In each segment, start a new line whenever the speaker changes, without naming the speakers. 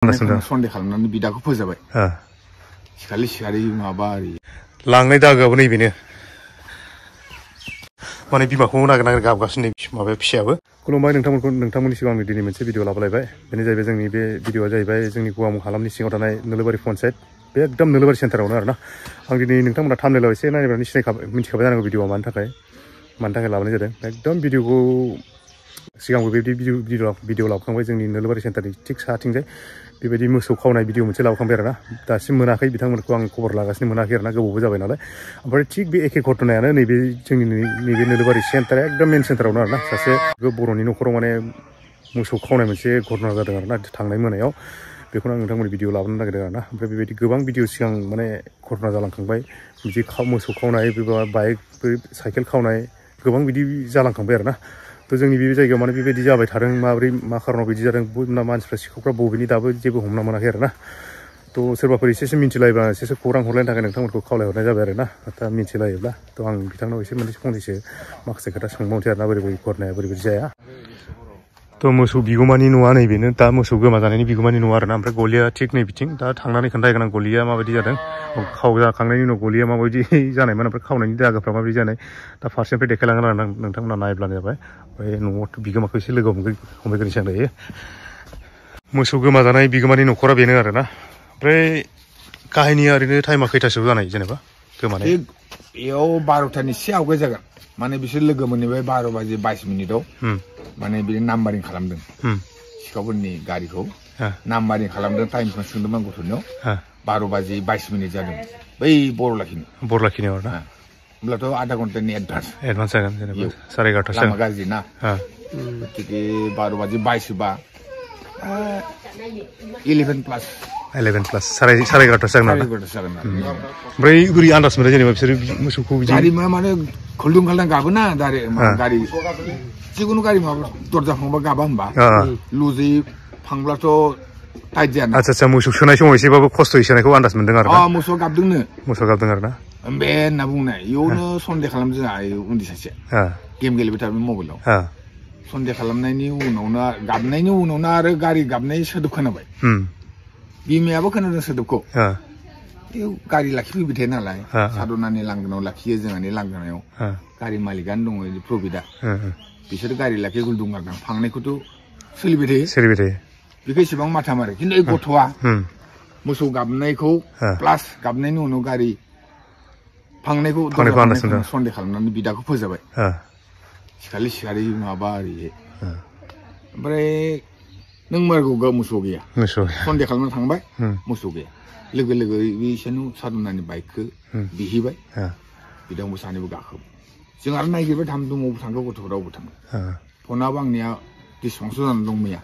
Sunday खालामनानै बिदाखौ फोजाबाय सिखारि माबा आरि
लांनाय दागाबो नैबेनो माने बिमाखौ नागिर गाबगासिनो माबा फिसायाबो खुलुमबाय नोंथांमोननि सिगाङाव आं दिनै मोनसे भिडिअ लाबोलायबाय बेनो जाहैबाय जोंनि बे भिडिअआ जाहैबाय जोंनि गवामुग हालामनि सिङाव थानाय नोलोबारि पन्चायत बे एकदम नोलोबारि सेन्टारावनो आरोना आं दिनै नोंथांमोना थाम्बनेलाव एसे नायनानै मिथिखाबाय जानांगौ भिडिअआ मानि थाखाय लाबोनाय जादों एकदम भिडिअखौ सिगांबो बेबायदि भिडिअ लाबोखांबाय जोंनि नोलोबारि सेन्टारनि थिग साथिंजाय बेबायदि मोसौ खावनाय भिडिअ मोनसे लाबोखांबाय आरोना दासिम मोनाखै बिथांमोनखौ आं खबर लागासिनो मोनाखै आरोना गोबावबो जाबाय नालाय ओमफ्राय थिग बे एखे घटनायानो नैबे जोंनि नैबे नोलोबारि सेन्टार एकदम मेन सेन्टारावनो आरोना सासे बर'नि न'खराव माने मोसौ खावनाय मोनसे घटना जादों आरोना थांनाय मोनायाव बेखौनो आं नोंथांमोननि भिडिअ लाबोनो नागिरदों आरोना ओमफ्राय बेबायदि गोबां भिडिअ सिगां माने घटना जालांखांबाय बिदि मोसौ खावनाय बाइक साइकेल खावनाय गोबां बिदि जालांखांबाय आरोना तो जोंनि बे जायगायाव माने बेबायदि जाबाय थादों माबोरै मा खारनाव बिदि जादों मानसिफ्रा सिखावफ्रा बबेनि दाबो जेबो हमना मोनाखै आरोना तो सोरबाफोर एसेसो मिन्थिलायोबा एसेसो खौरां हरलायनो थाखाय नोंथांमोनखौ खावलायहरनाय जाबाय आरोना दा मिन्थिलायोब्ला तो आं बिथांनाव एसे फंनैसो माखासे खोथा सोंबावनोसै आरोना बोरै घटनाया बोरै जाया तो मोसौ बिगुमानि न'आ नैबेनो दा मोसौ गोमाजानायनि बिगुमानि न'आ आरोना ओमफ्राय गलिया थिग नै बिथिं दा थांनानै खोन्थाहैगोन आं गलिया माबायदि जादों खावजाखांनायनि उनाव गलिया माबायदि जानायमोन ओमफ्राय खावनायनि दागाफ्रा माबायदि जानाय दा फारसेनिफ्राय देखायलांगोन आरो नोंथांमोना नायब्लानो जाबाय ओमफ्राय न'आव बिगोमाखौ एसे लोगो हमहैग्रोनोसै आं दायो मोसौ गोमाजानाय बिगोमानि न'खरा बेनो आरोना ओमफ्राय काहिनिया ओरैनो टाइमा खैथासोआव जानाय जेनेबा गोमानाय
बेयाव 12थानि एसे आवगाय जागोन माने बिसोर लोगो मोनहैबाय 12:22 माने बिदि नाम्बारिं खालामदों सिखावफोरनि गारिखौ नाम्बारिं खालामदों टाइमखौ सोंदोंमोन गथ'नियाव 12:22 जादों बै बरलाखिनियाव आरोना होमब्लाथ' आधा घन्टानि एडभान्स
जागोन जेनेबा 11:30
लामा गाज्रि ना गतिके 12:22 बा 11+
साराय 11:30 जागोन ओमफ्राय बोरै आन्दाज मोनो जेनेबा बिसोर मोसौखौ बिदि
गारि माने खुलदुं खालदां गाबोना गारि जिखुनु गारि माबा दरजा फांबा गाबा होमबा लुजै फांब्लाथ' टाइट जाया
आচ্ছা मोसौ सोनाय समाव एसेबाबो खस्थ'यै सोनायखौ आन्दाज मोनदों आरो
मोसौ गाबदोंनो
आरोना
बे होनना बुंनाय इयावनो सन्देह खालामदों जोंहा उन्दै सासे गेम गेलेबाय थाबाय मबाइलाव सन्देह खालामनायनि उनावनो गाबनायनि उनावनो आरो गारि गाबनाय सोदोब खोनाबाय बिमायाबो खोनादों सोदोबखौ गारि लाखिफैबाय थायो नालाय सादनानि लांगोनायाव लाखियो जोंहानि लांगोनायाव गारि मालिकानो दङ प्रबिदा बिसोर गारि लाखियो गुलदुं गारदों फांनायखौथ' सोलिबाय थायो बेखौ एसेबां माथा मारो खिन्थु ओइ गथ'आ मोसौ गाबनायखौ प्लास गाबनायनि उनाव गारि फांनायखौ सन्देह खालामनानै बिदाखौ फोजाबाय सिखारि माबा आरि ओमफ्राय नों मारगौ मोसौ गैया सन्देह खालामनानै थांबाय मोसौ गैया लोगो बिसोरनो सादनानि बाइकखौ बिहैबाय बिदांबो सानैबो गाखोबाय जों आरो नायगिरबाय दमावबो थांगौ गथ'फोरावबो थाङो फनाबो आंनिया डिसकानेक्ट जानानै दं मैया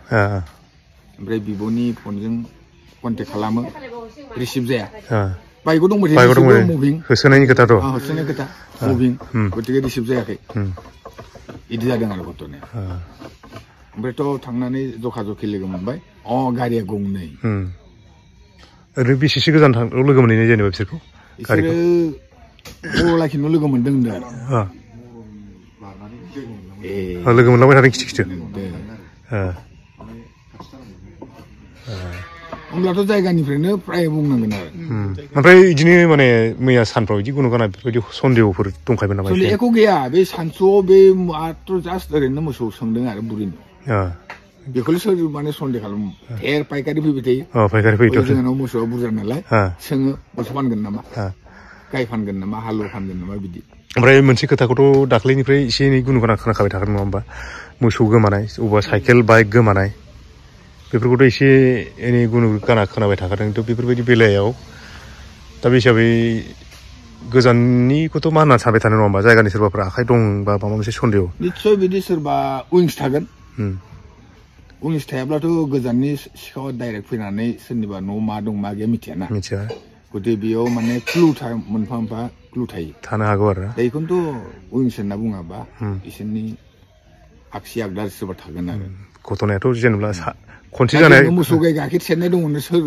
ओमफ्राय बिब'नि फनजों कन्टेक्ट खालामो रिसिभ जाया बाइकआव दंबाय थायो मुभिं
होसोनायनि खोथा
मुभिं गतिके रिसिभ जायाखै बिदि जादों आरो गथ'निया ओमफ्रायथ' थांनानै जखा-जखि लोगो मोनबाय गारिया गंनै
ओरैनो बेसेसो गोजान लोगो मोनहैनाय जेनेबा बिसोरखौ
बिसोरो बरलाखिनियाव लोगो मोनदों होनदों
लोगो मोनलांबाय थादों खिथु
होमब्लाथ' जायगानिफ्रायनो फ्राय बुंनांगोन आरो
ओमफ्राय बिदिनो माने मैया सानफ्राव बिदि गुनु गाना बेफोरबायदि सन्देहफोर दंखायोमोन नामा
एख' गैया बे सानसुआव बे मात्र जास्ट ओरैनो मोसौ सोंदों आरो बुरिनो बेखौल' सोर माने सन्देह खालामो पाइकारि फैबाय थायो जोंनाव मोसौआ बुरजा नालाय सोङो मोसौ फानगोन नामा गाय फानगोन नामा हालुवा फानगोन नामा बिदि
ओमफ्राय मोनसे खोथाखौथ' दाख्लैनिफ्राय एसे एनै गुनु गाना खोनाखाबाय थागोन नङा होमबा मोसौ गोमानाय अबेबा साइकेल बाइक गोमानाय बेफोरखौथ' एसे एनै गुनु गाना खोनाबाय थाखादों थ' बेफोरबायदि बेलायाव दा बे हिसाबै गोजाननिखौथ' मा होनना सानबाय थानो नङा होमबा जायगानि सोरबाफोर आखाइ दं बा माबा मोनसे सन्देह
निस्सय बिदि सोरबा उइंस थागोन उइंस थायाब्लाथ' गोजाननि सिखावा डाइरेक्ट फैनानै सोरनिबा न' मा दं मा गैया मिथिया गतिके बेयाव माने मोनफा क्लु थानो हागौ आरो बेखौनोथ' उइंस होनना बुङाबा बिसोरनि आगसि आगदा सोरबा थागोन आरो
घटनायाथ' जेनेबा खनसे जानाय
मोसौ गाय गाइखेर सेरनाय दङ सोर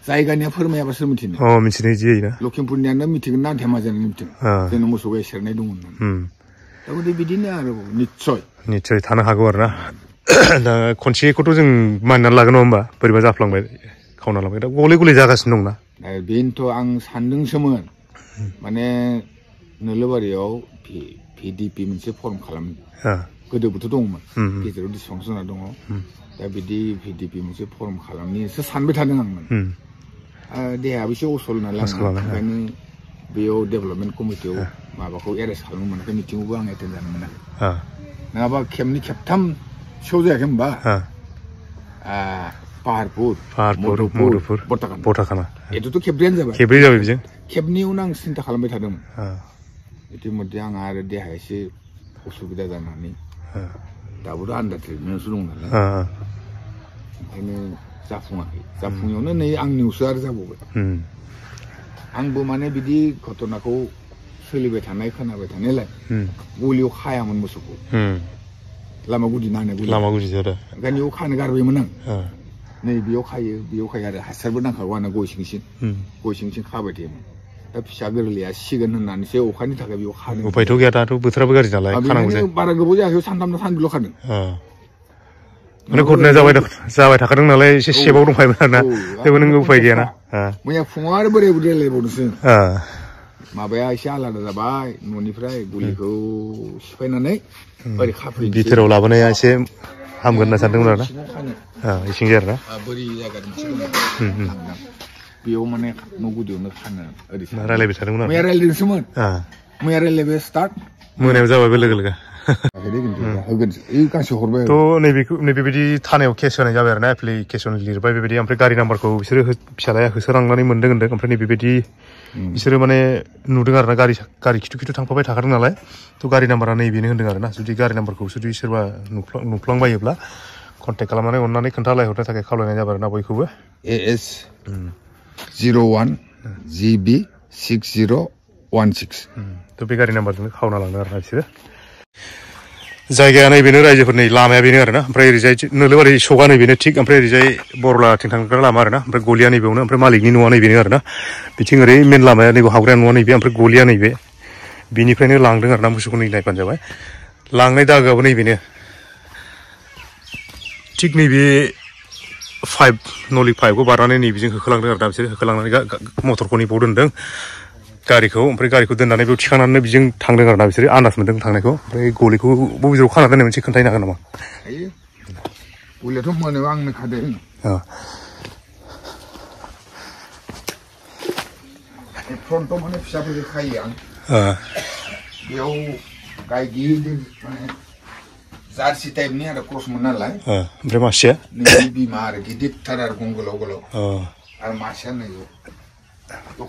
जायगानिया फोरमायाबा सोर मिथिनो
मिथिनाय जायोना
लखिमपुरनियानो मिथिगोन ना धेमाजियानो मिथिगोन जोंनो मोसौ गाय सेरनाय दङ होननानै दा गतिके बिदिनो आरो निस्सय थानो हागौ आरो ना दा खनसेखौथ' जों मानिनानै लागोन नङा होमबा बोरैबा जाफ्लांबाय
खावना लांबाय दा गले गले जागासिनो दंना
बेनोथ' आं सानदोंसोमोन माने नोलोबारियाव PDP मोनसे फर्म खालामदों गोदोबोथ' दंमोन गेजेराव डिसफांसना दङ दा बिदि PDP मोनसे फर्म खालामनोसो सानबाय थादों आंमोन देहायाबो एसे असल नालाय ओंखायनो बेयाव डेभेलपमेन्ट कमिटियाव माबाखौ एरेस्ट खालामनो मोनाखै मिटिङावबो आं एटेन्ड जानो मोनाखै नङाबा खेबनै खेबथाम शो जायाखै होमबा पाहारपुर मधुपुर
बटाखाना
बेथ' खेब्रैयानो जाबाय
बेजों
खेबनैयावनो आं सिन्था खालामबाय थादोंमोन इतिमध्ये आंहा आरो देहाया एसे उसुबिदा जानानै दाबोथ' आन्दार ट्रिटमेन्टआवसो दं नालाय ओंखायनो जाफुङाखै नै आं निउसआ आरो जाबावबाय आंबो माने बिदि घटनाखौ सोलिबाय थानाय खोनाबाय थानायलाय गलियाव खायामोन मोसौखौ लामा गुदि नांनाय ओंखायनो बेयाव खानो गारबायमोन आं नै बेयाव खायो आरो हासारबो नांखागौ आंना गय सिं खाबाय थायोमोन दा फिसा गोरलैया सिगोन होननानैसो अखानि थाखाय बेयाव खादों
उफायथ' गैया दाथ' बोथोराबो गाज्रि नालाय खानांगौ जायो
बारा गोबाव जायाखै सानथामना सानब्रैल' खादों
माने घटनाया जाबाय थाखादों नालाय एसे सेफआव दंखायोमोन आरोना थेवबो नों उफाय गैयाना
मैया फुङाव आरो बोराय बुरै रायलायबावदोंसो माबाया एसे आलादा जाबाय न'निफ्राय गलिखौ सिफायनानै ओरै खाफैनोसै
बिथोराव लाबोनाया एसे हामगोन होनना सानदोंमोन आरोना इसिं जायो आरोना
बोरि जायगा मोनसे बेयाव माने न' गुदियावनो खानो ओरै
रायलायबाय थादोंमोन
मैया रायलायदोंसोमोन मैया रायलायबाय स्टार्ट
मोनायाव जाबाय लोगो लोगो
थ'
नैबेबायदि थानायाव केस होनाय जाबाय आरोना एप्लिकेसन लिरबाय बेबायदि ओमफ्राय गारि नाम्बारखौ बिसोरो फिसालाया होसोलांनानै मोनदों होनदों ओमफ्राय नैबेबायदि बिसोरो माने नुदों आरोना गारि खिथु थांफाबाय थाखादों नालाय थ' गारि नाम्बारा नैबेनो होन्दों आरोना जुदि गारि नाम्बारखौ जुदि सोरबा नुफ्लांबायोब्ला कन्टेक्ट खालामनानै अननानै खोन्थालायहरनो थाखाय खावलायनाय जाबाय आरोना बयखौबो
AS 01 GB 6016
थ' बे गारि नाम्बारजोंनो खावना लांदों आरोना बिसोरो जायगाया नैबेनो रायजोफोरनि लामाया बेनो आरोना ओमफ्राय ओरैजाय नोलोबारि सगा नैबेनो थिग ओमफ्राय ओरैजाय बरलाथिं थांग्रा लामा आरोना ओमफ्राय गलिया नैबेयावनो ओमफ्राय मालिकनि न'आ नैबेनो आरोना बिथिं ओरै मेन लामाया नैबे हावग्राया न'आ नैबे ओमफ्राय गलिया नैबे बिनिफ्रायनो लांदों आरोना मोसौखौ नै नायबानो जाबाय लांनाय दागोआबो नैबेनो थिग नैबे नलिक 5खौ बारनानै नैबेजों होखोलांदों आरोना बिसोर होखोलांनानै मटरखौ नैबाव दोनदों गारिखौ ओमफ्राय गारिखौ दोननानै बेयाव थिखांनानै बिजों थांदों आरोना बिसोरो आन्दाज मोन्दों थांनायखौ ओमफ्राय गलिखौ बबे जायगायाव खाना दोननाय मोनसे खोन्थानो हागोन नामा
गलियाथ' मोनायाव आंनो खादों फ्रन्टआव माने फिसाफोरखौ खायो आं बेयाव गाय गिदिर माने जार्सि टाइपनि आरो क्रसमोन नालाय
ओमफ्राय मासेया
बिमा आरो गिदिरथार आरो गं गोलाव आरो मासेया नै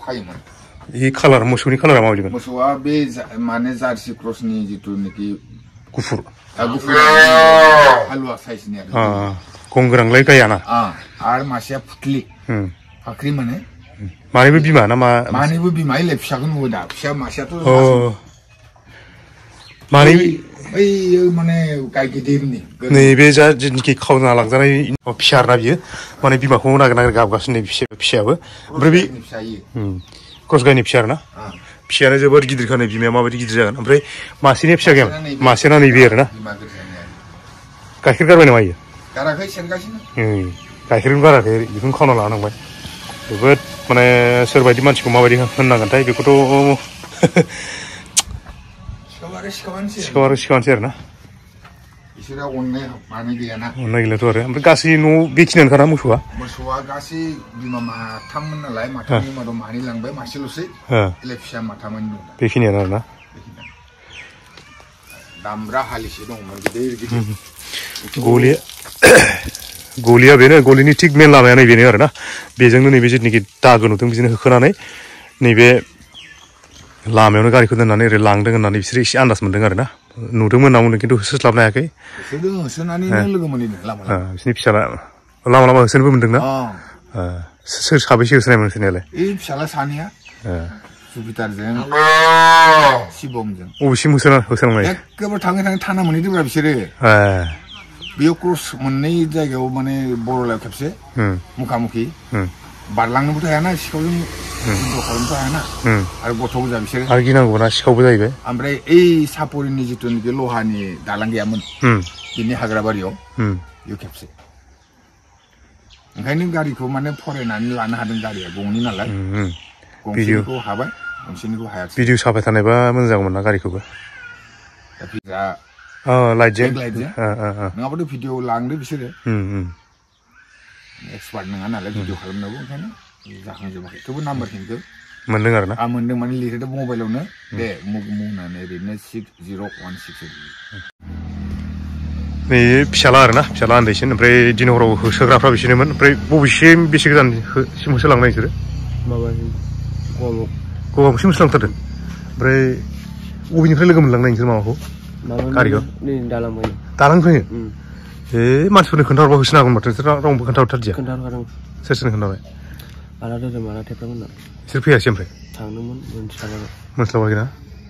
खायोमोन
बे कालार मोसौनि कालारा माबायदिमोन
मोसौआ बे माने जार्सि क्रसनि जिथुनाखि
गुफुर
हालुवा साइजनि आरो
गं गोनांलाय गायाना
आरो मासेया फुथलि फाख्रि माने
मानैबो बिमा ना
मानैबो बिमा इलाय फिसाखौ नुयो दा फिसा मासेयाथ'
मानै
माने गाय गिदिरनि
नैबे जेनाखि खावना लांजानाय फिसा आरोना बियो माने बिमाखौ नागिर गाबगासिनो फिसायाबो ओमफ्राय बे क्रस गायनि फिसा आरोना फिसायानो जोबोद गिदिरखानो बिमाया माबायदि गिदिर जागोन ओमफ्राय मासेनि फिसा गैया मासेना नैबे आरोना गाइखेर गारबाय नामा इयो
गाराखै सेरगासिनो
गाइखेरखौनो गाराखै बेखौनो खावना लाना थांबाय जोबोद माने सोरबायदि मानसिखौ माबायदि होननांगोनथाय बेखौथ' सिखावानोसै आरोना
बिसोरो अननाय माने गैयाना
अननाय गैलाथ' आरो ओमफ्राय गासै न' बेखिनियानोखाना मोसौआ
गासै बिमा माथाममोन नालाय माथामनि मादाव मानै लांबाय मासेल'सै फिसा माथामोन दं
बेखिनियानो आरोना
दामब्रा हालिसे दंमोन गिदिर
गलिया बेनो गलिनि थिग मेन लामाया नैबेनो आरोना बेजोंनो नैबे जिथुनाखि दागो नुदों बिदिनो होखोनानै नैबे लामायावनो गारिखौ दोननानै ओरै लांदों होननानै बिसोरो एसे आन्दाज मोन्दों आरोना नुदोंमोन होनना बुंदों खिन्थु होसोस्लाबनो हायाखै बिसोरनि फिसाला लामा होसोनोबो मोन्दोंना सोर साबैसे होसोनायमोन होसोनायालाय
फिसाला सानैया जुपिटारजों शिबमजों
बबेसिम होसोनांनाय
एखेबारे थाङै थाना मोनहैदोंब्रा बिसोरो बेयाव क्रस मोननै जायगायाव माने बरलायाव खेबसे मुखामुखि बारलांनोबोथ' हायाना सिखावजों खालामनोथ' हायाना आरो गथ' गोजा बिसोरो
आरो गिनांगौना सिखावबो जाहैबाय
ओमफ्राय ओइ सापरिनि जिथुनाखि लहानि दालां गैयामोन बिनि हाग्राबारियाव बेयाव खेबसे ओंखायनो गारिखौ माने फरायनानै लानो हादों गारिया गंनै नालाय गंसेनिखौ हाबाय गंसेनिखौ हायाखै
भिडिअ साफाय थानायबा मोजां जागौमोन ना गारिखौबो लाइटजों
नङाबाथ' भिडिअ लांदो बिसोरो एक्सपार्ट नङा नालाय भिडिअ खालामनांगौ ओंखायनो जाखांजोबाखै थेवबो नाम्बार खिन्थु
मोनदों आरो ना
मोनदों माने लिरदों मबाइलावनो दे मुंनानै ओरैनो 6016
नै फिसाला आरो ना फिसाला उन्दैसिन ओमफ्राय दिनै हराव होसोग्राफ्रा बिसोरनोमोन ओमफ्राय बबेसिम बेसे गोजानसिम होसोलांनाय बिसोरो गवामुगसिम होसोलांथारदों ओमफ्राय बबेनिफ्राय लोगो मोनलांनाय नोंसोर माबाखौ गारिखौ दालांनिफ्रायनो मानसिफोरनो खोन्थाहरबा होसोनो हागोन माथो नोंसोर रावबो खोन्थाहरथारदिया सोर सोरनो खोन्थाबाय बिसोर फैयासै ओमफ्राय मोनस्लाबाखै ना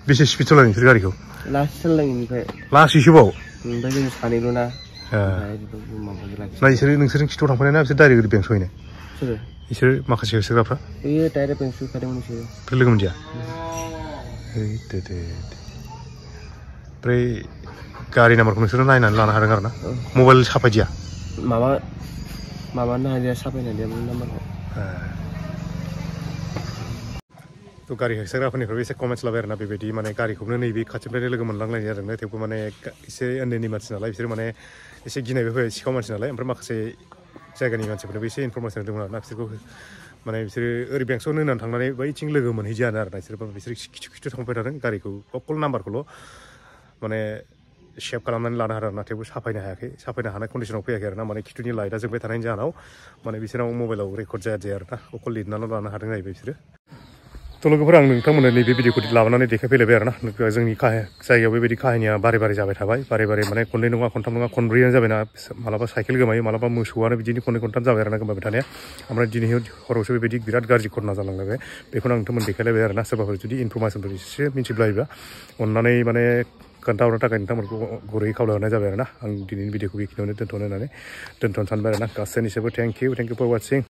बेसे स्पिड सालायदों नोंसोर गारिखौ लासैसोबाव ना नोंसोरजों खिथाव थांफानाय ना बिसोर डाइरेक्ट बेंक सहैनाय बिसोर माखासे होसोग्राफ्रा लोगो मोनदिया ओमफ्राय गारि नाम्बारखौ नोंसोरो नायनानै लानो हादों आरो ना मबाइल साफायदिया
माबानो हादिया साफायनो हादिया नाम्बारखौ
थ' गारि होसोग्राफोरनिफ्रायबो एसे कमेन्ट्स लाबाय आरोना बेबायदि माने गारिखौनो नैबे खाथिनिफ्रायनो लोगो मोनलांलायनाय जादोंनो थेवबो माने एसे उन्दैनि मानसि नालाय बिसोर माने एसे गिनायबो फैबाय सिखाव मानसि नालाय ओमफ्राय माखासे जायगानि मानसिफोरनोबो एसे इनफरमेसन होदोंमोन आरोना बिसोरखौ माने बिसोरो ओरै बेंक्सआवनो होनानै थांनानै बैथिं लोगो मोनहैजानो आरोना बिसोर खिथु खिथु थांबाय थादों गारिखौ अकल नाम्बारखौल' माने सेभ खालामनानै लानो हादों आरोना थेवबो साफायनो हानाय कन्डिसनाव फैयाखै आरोना माने खिथुनि लाइटआ जोंबाय थानायनि जाहोनाव माने बिसोरनाव मबाइलाव रेकर्ड जाया आरोना अकल लिरनानै लानो हादों जाहैबाय बिसोरो थ' लोगोफोर आं नोंथांमोननो नैबे भिडिअखौ लाबोनानै देखायफैलायबाय आरोना जोंनि जायगायाव बेबायदि काहानिया बारे जाबाय थाबाय बारे माने खननै नङा खनथाम नङा खनब्रैयानो जाबायना मालाबा साइकेल गोमायो मालाबा मोसौआनो बिदिनो खननै खनथाम जाबाय आरोना गोमाबाय थानाया ओमफ्राय दिनै हरावसो बेबायदि बिराद गाज्रि घटना जालांलायबाय बेखौनो आं नोंथांमोन देखायलायबाय आरोना सोरबाफोर जुदि इनफरमेसनफोर एसे मिथिब्लायोबा अननानै माने खोन्थाहरनो थाखाय नोंथांमोनखौ गुरैयै खावलायहरनाय जाबाय आरोना आं दिनैनि भिडिअखौ बेखिनियावनो दोनथ'नो सानबाय आरोना गासैनिसिमबो थेंक इउ फर वाचिं